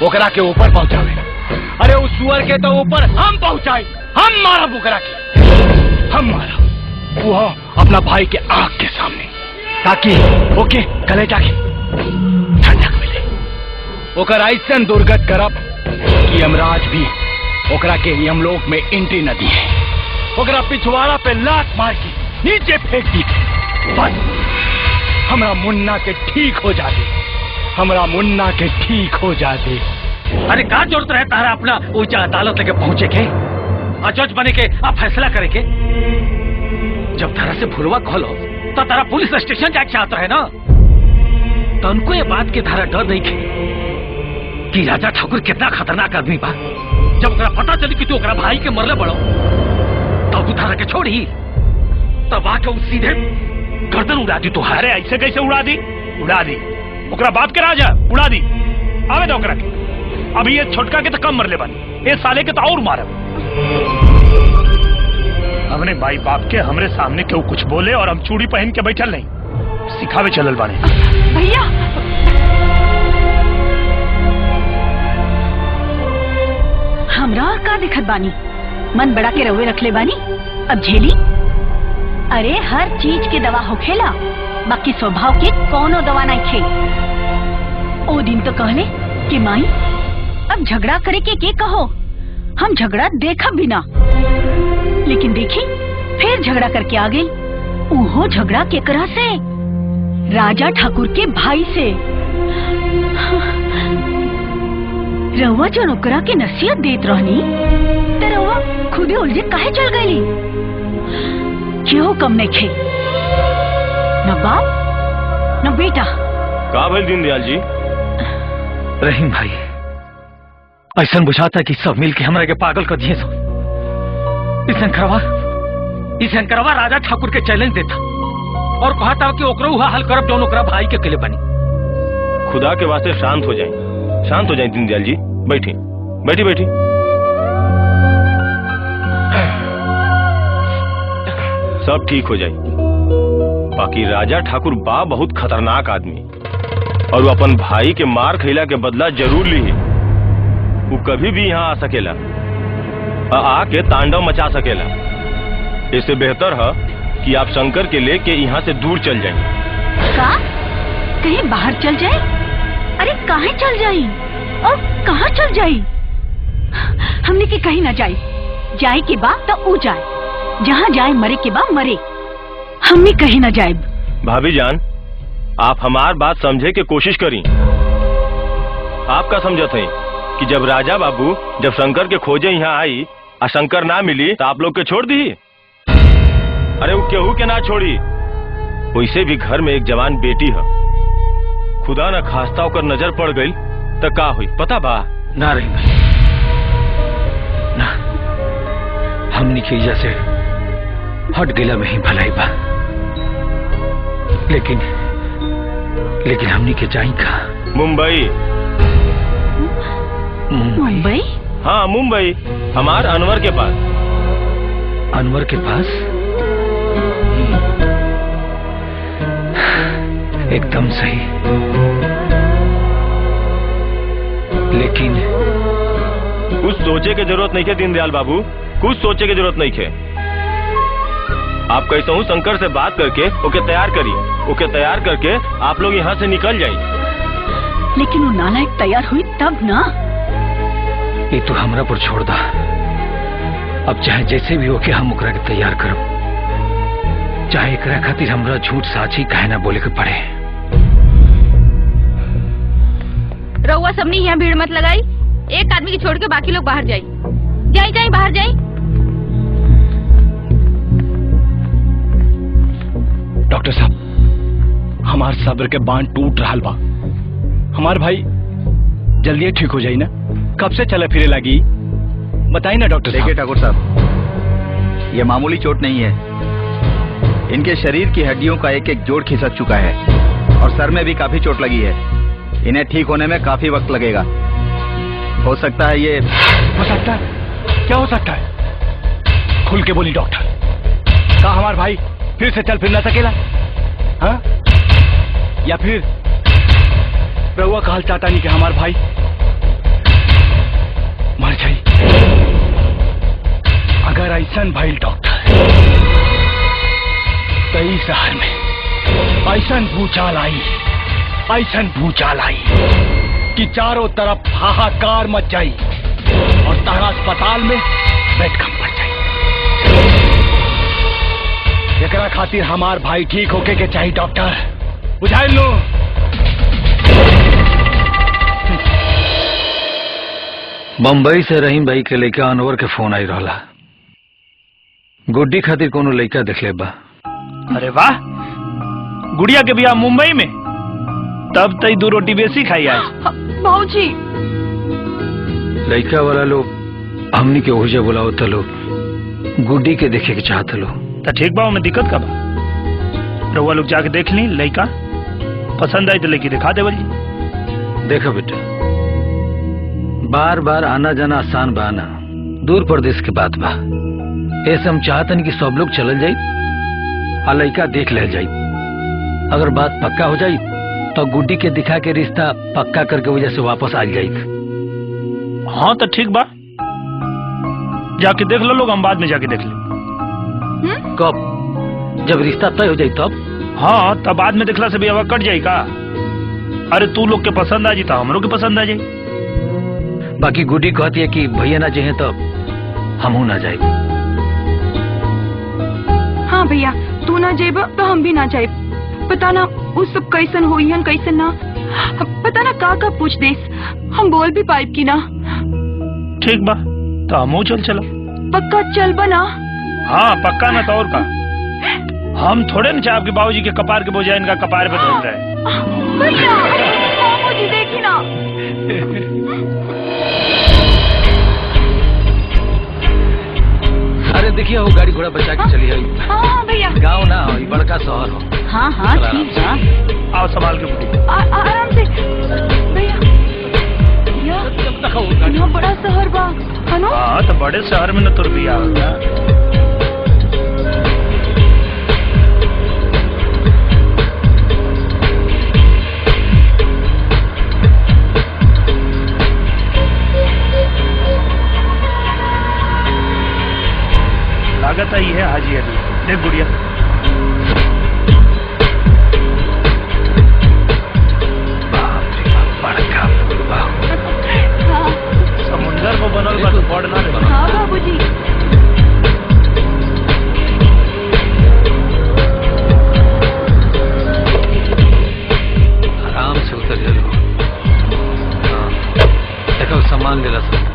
ओकरा के ऊपर पहुंचावे। अरे उस सुअर के तो ऊपर हम पहुंचाए, हम मारा ओकरा के, हम मारा वो अपना भाई के आंख के सामने, ताकि ओके कलेजा के ठंडक मिले। ओकर ऐसन दुर्गत करब कि यमराज भी ओकरा के यमलोक में एंट्री न दी है। ओकरा पिछवाड़ा पे लात मार के नीचे फेंक दी। बस हमरा मुन्ना के ठीक हो जाते, हमरा मुन्ना के ठीक हो जाते। अरे का जरूरत रहता है अपना ऊंचा अदालत लेके पहुंचे के और जज बने के अब फैसला करे के? जब तारा से भूलवा खोलो तो तारा पुलिस स्टेशन जाके चाहता है ना, तो उनको ये बात के धारा डर नहीं थे कि राजा ठाकुर कितना खतरनाक आदमी बा। जब ओकरा पता चली कि तू ओकरा भाई के मरले बड़ो तब तू तारा के छोड़ी, तब आके सीधे गर्दन उड़ा दी। तो अरे ऐसे कैसे उड़ा दी? उड़ा दी ओकरा बाप के राजा उड़ा दी। आवे दो ओकरा के। अभी ये छोटका के तो कम मरले बन, ये साले के तो और मारब। हमने भाई बाप के हमरे सामने क्यों कुछ बोले और हम चूड़ी पहन के बैठल नहीं, सिखावे चलल बाने। भैया हमरा और का दिखत बानी? मन बड़ा के रवे रखले बानी, अब झेली। अरे हर चीज के दवा होखेला, बाकी स्वभाव के कौनो दवा नहीं खे। ओ दिन तो कहले कि माई अब झगड़ा करे के कहो, हम झगड़ा देखा भी ना, लेकिन देखी फिर झगड़ा करके आ गई। उहो झगड़ा केकरा से? राजा ठाकुर के भाई से। रउआ जो नौकरा के नसीहत देत रहनी तो रउआ खुदे उलझे काहे चल गई? क्यों कम नहीं खे? न बाप न बेटा। का भइल दीनदयाल जी? रहीम भाई ऐसा बुझाता कि सब मिलके हमरा के पागल कर दिए। इसन करवा राजा ठाकुर के चैलेंज देता और कहा था कि ओकरो हुआ हल करब जौन ओकरा भाई के अकेले बनी। खुदा के वास्ते शांत हो जाए, शांत हो जाए दीनदयाल जी। बैठी बैठी बैठी। सब ठीक हो जाए। बाकी राजा ठाकुर बा बहुत खतरनाक आदमी और वो अपन भाई के मार खैला के बदला जरूर ली है। वो कभी भी यहाँ आ सकेला, आके तांडव मचा सकेला। इससे बेहतर है कि आप शंकर के लेके यहाँ से दूर चल जाएं। का? कहीं बाहर चल जाए? अरे कहाँ चल जाई और कहाँ चल जाई? हमने के कहीं ना जाए, जाए के बाद तो ऊ जाए, जहाँ जाए मरे के बाद मरे, हमने कहीं ना जाए। भाभी जान आप हमार बात समझे के कोशिश करी। आपका समझत है कि जब राजा बाबू जब शंकर के खोजे यहाँ आई और शंकर ना मिली तो आप लोग के छोड़ दी? अरे वो केहू के ना छोड़ी। वैसे भी घर में एक जवान बेटी है, खुदा न खास्ता होकर नजर पड़ गई तो का हुई पता बा? ना रही भाई ना, हमनी के इजा से हट गेला में ही भलाई बा, लेकिन हमनी के जाई कहाँ? मुंबई। मुंबई? हाँ मुंबई, हमार अनवर के पास। अनवर के पास? एकदम सही, लेकिन कुछ सोचे की जरूरत नहीं है दीनदयाल बाबू, कुछ सोचे की जरूरत नहीं है। आप कैसे हूँ शंकर से बात करके ओके तैयार करी, ओके तैयार करके आप लोग यहाँ से निकल जाइए। लेकिन वो नालायक तैयार हुई तब ना। ये तो हमरा पर छोड़ दा, अब चाहे जैसे भी होके हम ओकरा के तैयार करब, चाहे एकरा खातिर हमरा झूठ साची काहे ना बोले के पड़े। रउआ सबने यहाँ भीड़ मत लगाई, एक आदमी की छोड़ के बाकी लोग बाहर जाई। जाई जाई बाहर जाई। डॉक्टर साहब हमार सब्र के बांध टूट रहा बा। हमार भाई जल्दी ठीक हो जाई ना, कब से चले फिरे लगी बताइए ना डॉक्टर साहब। देखिए ठाकुर साहब, ये मामूली चोट नहीं है। इनके शरीर की हड्डियों का एक एक जोड़ खिसक चुका है और सर में भी काफी चोट लगी है। इन्हें ठीक होने में काफी वक्त लगेगा। हो सकता है ये हो सकता है? क्या हो सकता है? खुल के बोली डॉक्टर। क्या हमार भाई फिर से चल फिर ना सकेला? हाँ? या फिर रउआ कहल चाहता नहीं कि हमार भाई ऐसन भाई डॉक्टर कई शहर में ऐसन भूचाल आई कि चारों तरफ हाहाकार मच जाई और तारा अस्पताल में बेड कम पड़ जाई। एकरा खातिर हमार भाई ठीक होके के चाहिए डॉक्टर, बुझाइल लो। बम्बई से रहीम भाई के लड़का अनवर के फोन आई रहा। गुड्डी खातिर कोनो लड़का देख ले बा। अरे वाह, गुड़िया के बियाह मुंबई में, तब तई 2 रोटी बेसी खाई आज। भाऊजी लड़का वाला लोग हमनी के ओहिजा बुलाओ त लोग गुड्डी के देखे के चाहत लो। तो ठीक बा, में दिक्कत का बा? रउआ लोग जाके देख ली, लड़का पसंद आई तो लड़की दिखा देवल जी। देखो बेटा, बार बार आना जाना आसान बा ना, दूर प्रदेश के बात बा। ऐसे हम चाहतन कि सब लोग चल जाई आ लड़का देख ले जाई। अगर बात पक्का हो जाई तो गुड्डी के दिखा के रिश्ता पक्का करके वजह से वापस आ जाई। हाँ तो ठीक बा, जाके देख लो लोग, हम बाद में जाके देख ले। कब? जब रिश्ता तय हो जाई तब? हाँ, तब बाद में देखला से भी हवा कट जाई का? अरे तू लोग के पसंद आ जी तो हमरों के पसंद आ जाई। बाकी गुड्डी कहती है कि भैया ना चाहे तो हमहू ना जाए। हाँ भैया, तू ना जेब तो हम भी ना जाए। पता ना उस सब कैसन होई हन कैसन ना, पता ना का पूछ देस, हम बोल भी पाइब की ना। ठीक बा, तो हमहू चलो। पक्का चल बना? हाँ पक्का ना, तो और का। हम थोड़े न चाहे आपके बाबूजी के कपार के बोझा इनका कपार पे धर रहे। भैया बाबूजी देखी ना। अरे देखिए वो गाड़ी घोड़ा बचा के चली आई। हाँ भैया। गाँव ना हो, बड़का शहर हो। हाँ हाँ ठीक बा। आओ संभाल के बुढ़ी। आराम से भैया। यहाँ बड़ा शहर बा है ना? हाँ तो बड़े शहर में न तुर भी आओगा। लागत आई है हाजी अली। देख गुड़िया, बड़का फूलबा समुंदर को बनल बा, तो बड़ ना रे। हाँ बाबूजी। आराम से उतर चलो। हाँ देखो सामान ले ला सब।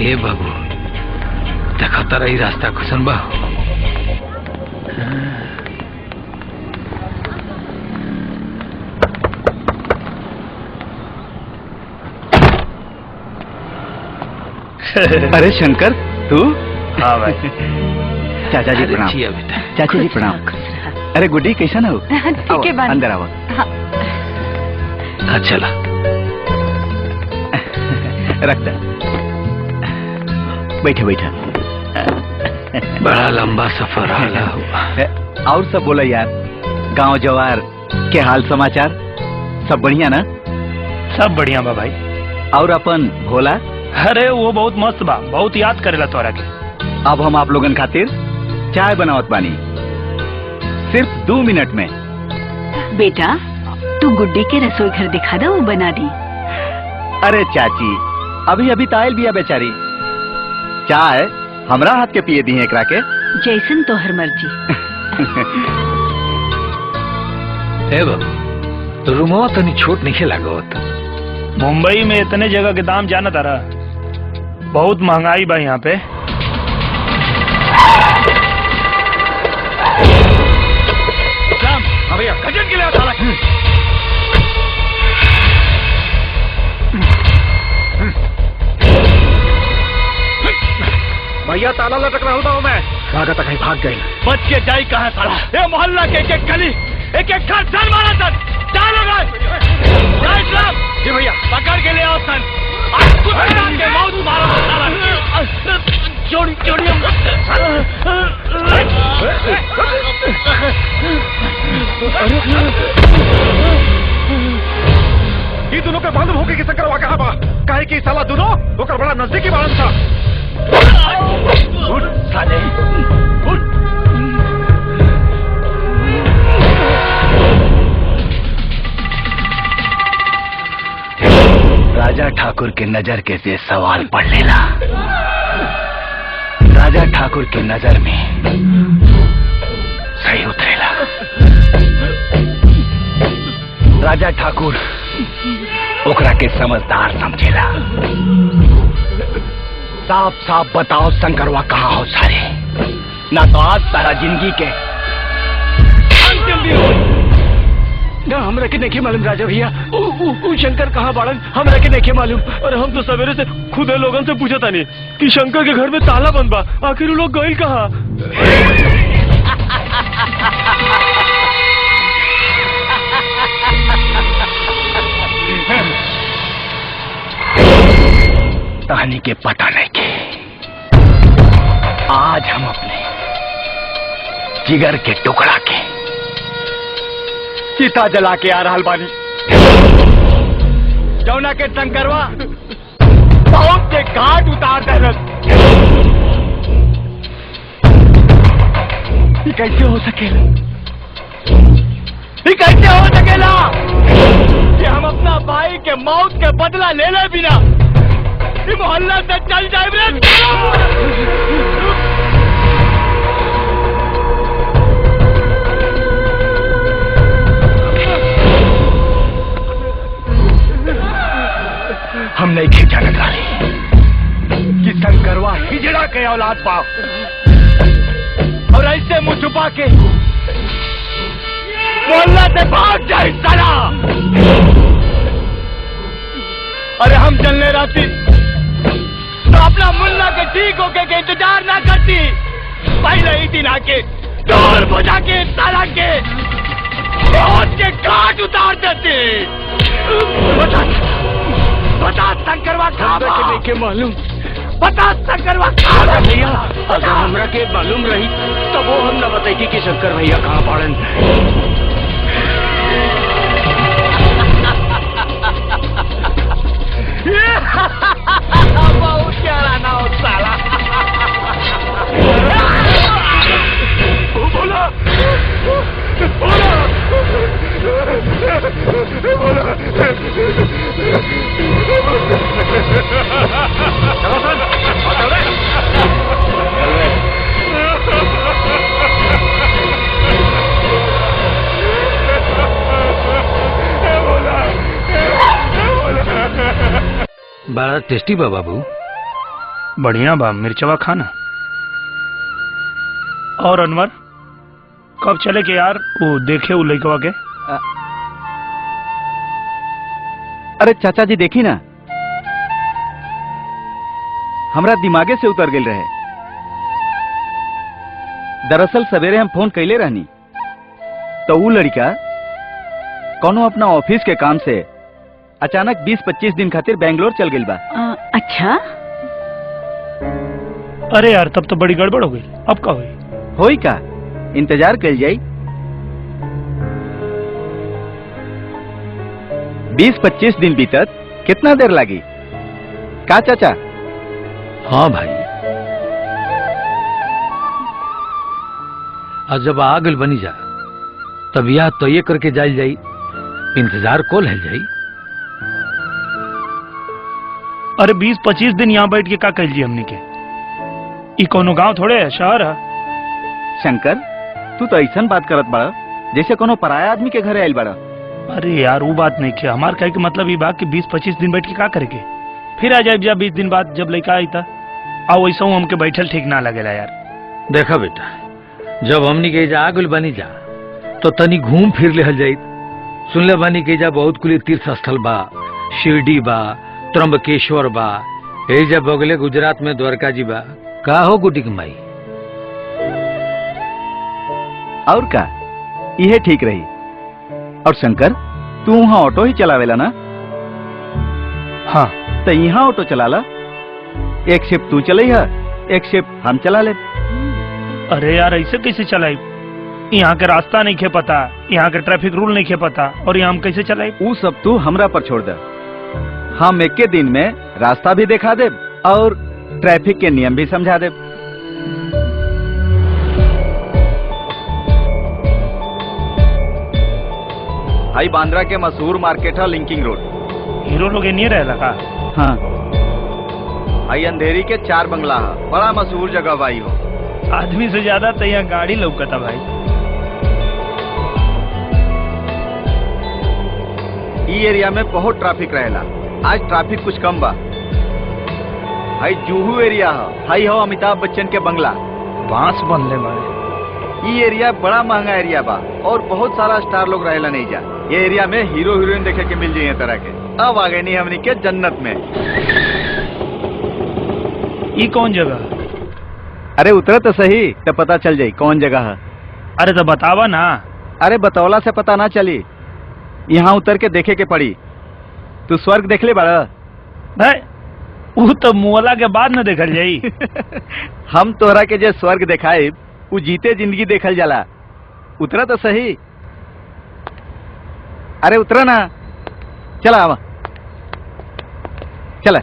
ए बाबू देखा तारा ही रास्ता खुशन बा। अरे शंकर तू? हाँ भाई। चाचा जी प्रणाम। अच्छी है बेटा। चाचा जी प्रणाम। अरे गुड्डी कैसा ना हो? ठीक है बानी। अंदर आओ। हाँ चला। रख दे। बैठे बैठे। बड़ा लंबा सफर हाला हुआ। और सब बोला यार, गांव जवार के हाल समाचार सब बढ़िया ना? सब बढ़िया बा भाई। और अपन भोला? अरे वो बहुत मस्त बा, बहुत याद करेला तोरा के। अब हम आप लोगन खातिर चाय बनावत बानी, सिर्फ 2 मिनट में। बेटा तू गुड्डी के रसोई घर दिखा दो, वो बना दी। अरे चाची अभी अभी तायल बिया बेचारी, चाय हमरा हाथ के पिए दी है एकरा के। जैसन तोहर मर्जी। ए बाबू तो रूमवा तनी छोट नहीं लागत। मुंबई में इतने जगह के दाम जाना तारा, बहुत महंगाई बा यहाँ पे। भैया गजन के लिए साला। भैया ताला लटक रहा हूँ मैं। लागत कहीं भाग गई। बच के जाई कहाँ साला? ये मोहल्ला के एक गली एक घर सन मारा सन। चलो जी भैया पकड़ के ले आओ सन। के मौत मारो साला। चोरी चोरी ये दोनों ओके मालूम होगी कि शंकरवा कहाँ बा। काहे कि साला दोनों ओकर बड़ा नजदीकी बाड़न था। उठ साले, उठ। राजा ठाकुर के नजर के से सवाल पढ़ लेला। राजा ठाकुर के नजर में सही उतरेला। राजा ठाकुर ओकरा के समझदार समझेला। साफ साफ बताओ शंकरवा कहाँ हो सारे, ना तो आज सारा जिंदगी के अंतिम दिन हो। ना हमरा के नहीं मालूम राजा भैया, शंकर कहाँ बाड़न हमरा के नहीं मालूम। और हम तो सवेरे से खुदे लोगन से पूछा था नहीं कि शंकर के घर में ताला बंद बा, आखिर वो लोग गए कहाँ? कहानी के पता नहीं के आज हम अपने जिगर के टुकड़ा के चिता जला के आ रहा बानी। जौना के शंकरवा बहुत के घाट उतार दे। ये कैसे हो सकेला? ये कैसे हो सकेला कि हम अपना भाई के मौत के बदला ले ले बिना ये मोहल्ला से चल जाए? हम नहीं खिंचाने वाले कि शंकरवा हिजड़ा के औलाद पाओ और ऐसे मुंह छुपा के मोहल्ला से भाग जाए साला। अरे हम चलने राती तो अपना मुन्ना के ठीक होके के इंतजार ना करती, पहले ही दिन आके ढोल बजा के साला के मौत के घाट उतार देते। बता शंकरवा कहाँ के मालूम? बता शंकरवा कहाँ भैया? अगर हमरा के मालूम रही तब वो हम न बताई कि शंकर भैया कहाँ पड़न। बहुत प्यारा ना हो साला। बोला बोला बड़ा टेस्टी बा बाबू। बढ़िया बा, मिर्चवा खाना। और अनवर कब चले के यार? वो देखे वो लड़कवा के। अरे चाचा जी देखी ना, हमरा दिमागे से उतर गेल रहे। दरअसल सवेरे हम फोन कैले रहनी तो वो लड़का कोनो अपना ऑफिस के काम से अचानक 20-25 दिन खातिर बेंगलोर चल गई बा। अच्छा। अरे यार तब तो बड़ी गड़बड़ हो गई। अब का हुई? होई का इंतजार कर जाई। 20-25 दिन बीतत कितना देर लगी का चाचा? हाँ भाई, और जब आगल बनी जा तब यह तो ये करके जाई जाई, इंतजार को ले जाई। अरे 20-25 दिन यहाँ बैठ के का कह ली हमने के? ई कोनो गांव थोड़े है, शहर है। शंकर तू तो ऐसा बात करत बड़ा जैसे कोनो पराया आदमी के घरे आयल बड़ा। अरे यार वो बात नहीं किया। हमार कहे के मतलब ये बात कि 20-25 दिन बैठ के का करेंगे? फिर आ जाए जब 20 दिन बाद जब लड़का आई था आ वैसा हूँ हमके बैठल ठीक ना लगेला यार। देखा बेटा, जब हमनी के जा आगल बनी जा तो तनी घूम फिर ले जाई। सुनले बानी के जा बहुत कुली तीर्थ स्थल बा, शिरडी बा, त्र्यंबकेश्वर बा, एजा बगले गुजरात में द्वारका जी बा। का हो गुटी माई? और का यह ठीक रही। और शंकर तू वहाँ ऑटो ही चलावेला ना? हाँ तो यहाँ ऑटो चला ला, एक शिफ्ट तू चले है, एक शिफ्ट हम चला ले। अरे यार ऐसे कैसे चलाई? यहाँ के रास्ता नहीं खे पता, यहाँ के ट्रैफिक रूल नहीं खे पता, और यहाँ हम कैसे चलाई? वो सब तू हमरा पर छोड़ दे। हम एक के दिन में रास्ता भी दिखा दे और ट्रैफिक के नियम भी समझा दे। भाई बांद्रा के मशहूर मार्केट है लिंकिंग रोड। हीरो लोग नहीं रहेला का? हाँ भाई अंधेरी के 4 बंगला है, बड़ा मशहूर जगह भाई हो। आदमी से ज्यादा तो यहाँ गाड़ी लौकता भाई। ई एरिया में बहुत ट्रैफिक रहेला, आज ट्रैफिक कुछ कम बा। भाई जुहू एरिया है, भाई हो अमिताभ बच्चन के बंगला। बांस बनले बारे। ई एरिया बड़ा महंगा एरिया बा और बहुत सारा स्टार लोग रहेला नहीं जा। ये एरिया में हीरो हीरोइन देखे के मिल जाइए तरह के। अब आ गए नहीं हमनी के जन्नत में। ये कौन जगह? अरे उतरे तो सही तो पता चल जाये कौन जगह है। अरे तो बतावा ना। अरे बतौला से पता ना चली, यहाँ उतर के देखे के पड़ी। तू स्वर्ग देख ले बड़ा? वो तो मुअला के बाद न देखल जाई। हम तोहरा के जे स्वर्ग दिखाए वो जीते जिंदगी देखल जाला। उतरा तो सही। अरे उतरा ना, चला आवा चला।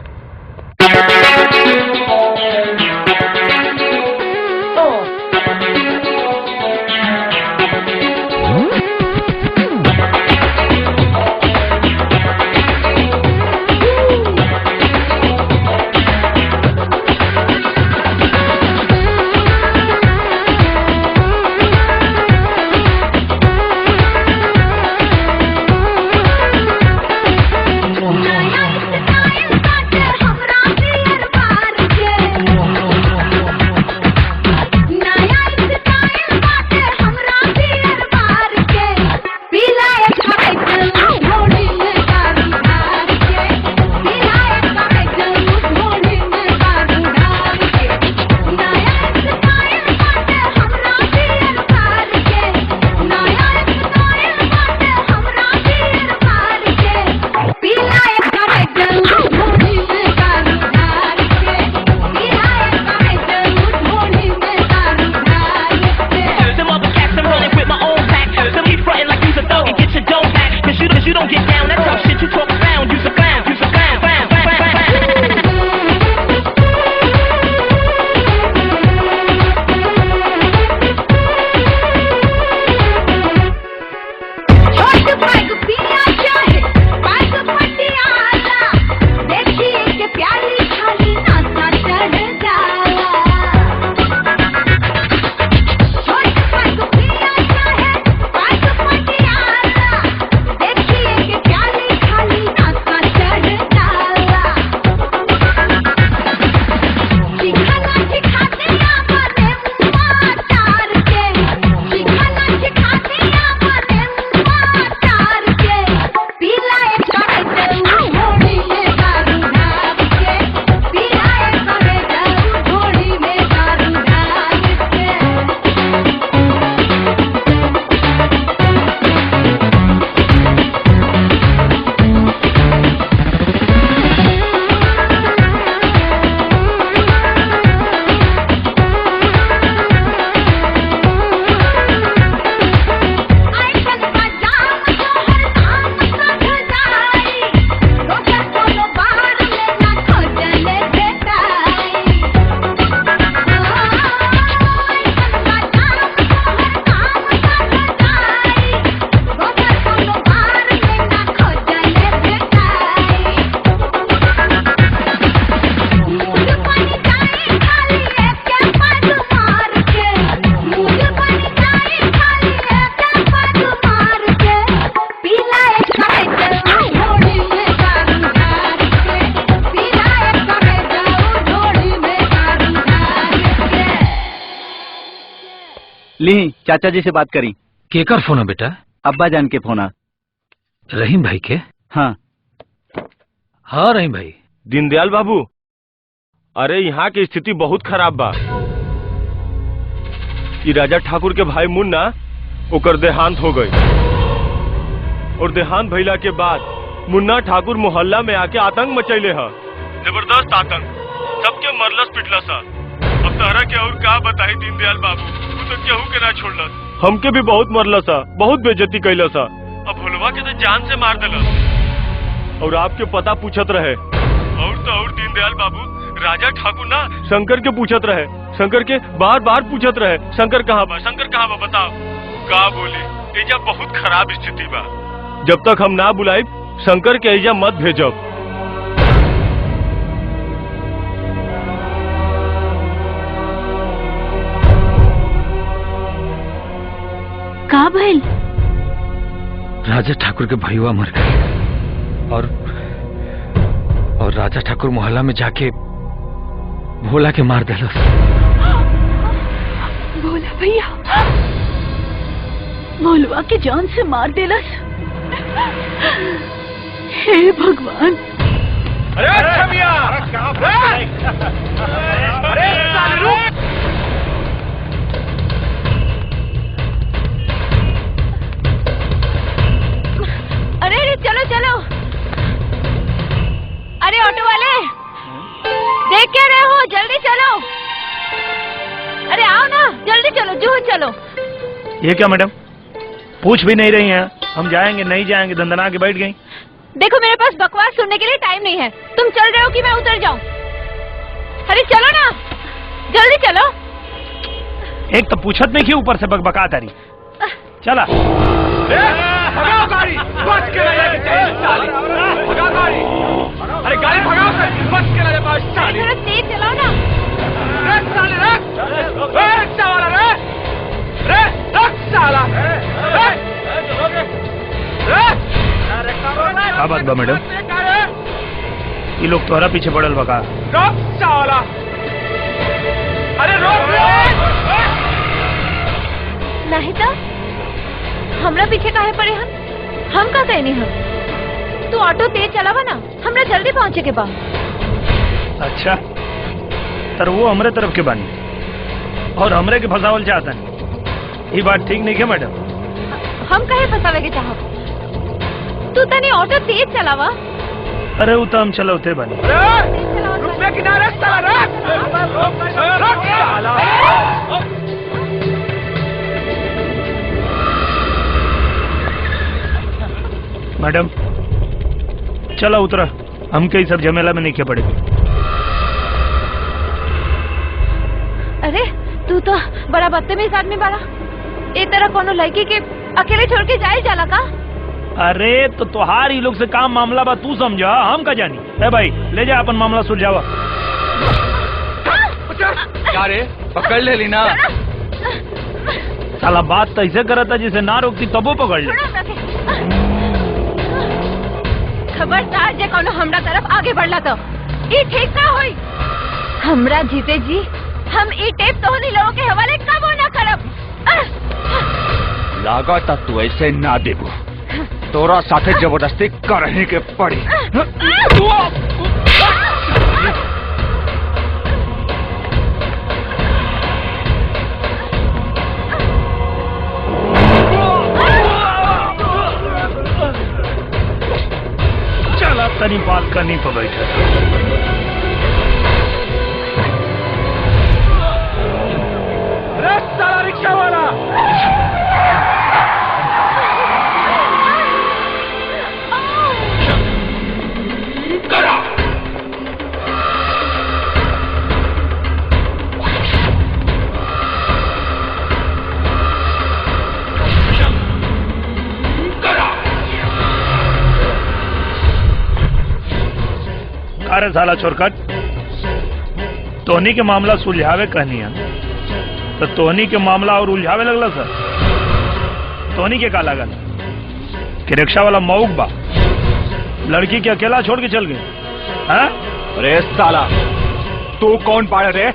ली चाचा जी से बात करी। केकर फोन है बेटा? अब्बा जान के फोन। रहीम भाई के? हाँ हाँ रहीम भाई। दीनदयाल बाबू, अरे यहाँ की स्थिति बहुत खराब बा। ये राजा ठाकुर के भाई मुन्ना ओकर देहांत हो गई और देहांत भइला के बाद मुन्ना ठाकुर मोहल्ला में आके आतंक मचैले है, जबरदस्त आतंक, सबके मरलस पिटलस। अब तहरा के और का बताई दीनदयाल बाबू, तू तो केहू के ना छोड़लस, हमके भी बहुत मरलस, बहुत बेइज्जती कैलस। अब भोलवा के तो जान से मार दिलस। और आपके पता पूछत रहे। और तो और दीनदयाल बाबू राजा ठाकुर ना शंकर के पूछत रहे, शंकर के बार बार पूछत रहे, शंकर कहाँ बा, शंकर कहाँ बा, बताओ का बोली। एजा बहुत खराब स्थिति बा, जब तक हम ना बुलाई शंकर के एजा मत भेजब। का भइल? राजा ठाकुर के भैया मर गए और राजा ठाकुर मोहल्ला में जाके भोला के मार दिलस। भोला भैया भोलवा के जान से मार देलस। हे भगवान। अरे छमिया! अरे साले रुक! अरे चलो चलो। अरे ऑटो वाले देख क्या रहे हो, जल्दी चलो। अरे आओ ना, जल्दी चलो, जूह चलो। ये क्या मैडम, पूछ भी नहीं रही हैं? हम जाएंगे नहीं जाएंगे दंदना के बैठ गई। देखो मेरे पास बकवास सुनने के लिए टाइम नहीं है। तुम चल रहे हो कि मैं उतर जाऊं? अरे चलो ना, जल्दी चलो। एक तो पूछत नहीं कि ऊपर से बकबका तारी। चला भगाओ गाड़ी, बच के ले जाके चाहिए साले। भगाओ गाड़ी। अरे गाड़ी भगाओ, बच के ले जा साले। थोड़ा तेज चलाओ ना। रे साले रख, रे साला रे, रे रख साला, रे क्या बात बा मैडम? ये लोग तोहरा पीछे पड़ल बका। रोक साला, अरे रोक नहीं तो हमरा पीछे काहे पड़े हम का कहनी हम? तू ऑटो तेज चलावा ना, हमरा जल्दी पहुंचे के बा। अच्छा तर वो हमरे तरफ के बानी और हमरे के फसावल चाहता नहीं। ये बात ठीक नहीं है मैडम। हम काहे फसावे के चाहब? तू तनी ऑटो तेज चलावा। अरे वो तो हम चलौते बानी। रुपये किनारे साला रख साला। मैडम चलो उतरा, हम कई सब झमेला में नहीं खे पड़े। अरे तू तो बड़ा बदतमीज आदमी बाड़ा। ए तरह कोनो लड़की के अकेले छोड़ के जाए जाला का? अरे तो तुहार ही लोग से काम मामला बा, तू समझा, हम का जानी। ए भाई ले जा अपन मामला सुलझावा। क्या रे, पकड़ ले ली ना। साला बात तो ऐसे करता जिसे ना रोकती तबो पकड़ ले। खबरदार जे कोनो हमरा तरफ आगे बढ़ला तो ई ठीक ना होई। हमरा जीते जी हम ई टेप तोहनी लोगों के हवाले कबो ना करब। लागत तू ऐसे ना देबू, तोरा साथे जबरदस्ती करही के पड़ी। चला तनी बालकनी पर बैठा। साला रिक्शा वाला अरे साला चोरकट, तोहनी के मामला सुलझावे कहनी है तो तोहनी के मामला और उलझावे लगला सर। तोहनी के का लागल कि रिक्शा वाला मऊक बा, लड़की के अकेला छोड़ के चल गए। हाँ? अरे साला तू कौन पाड़े रे?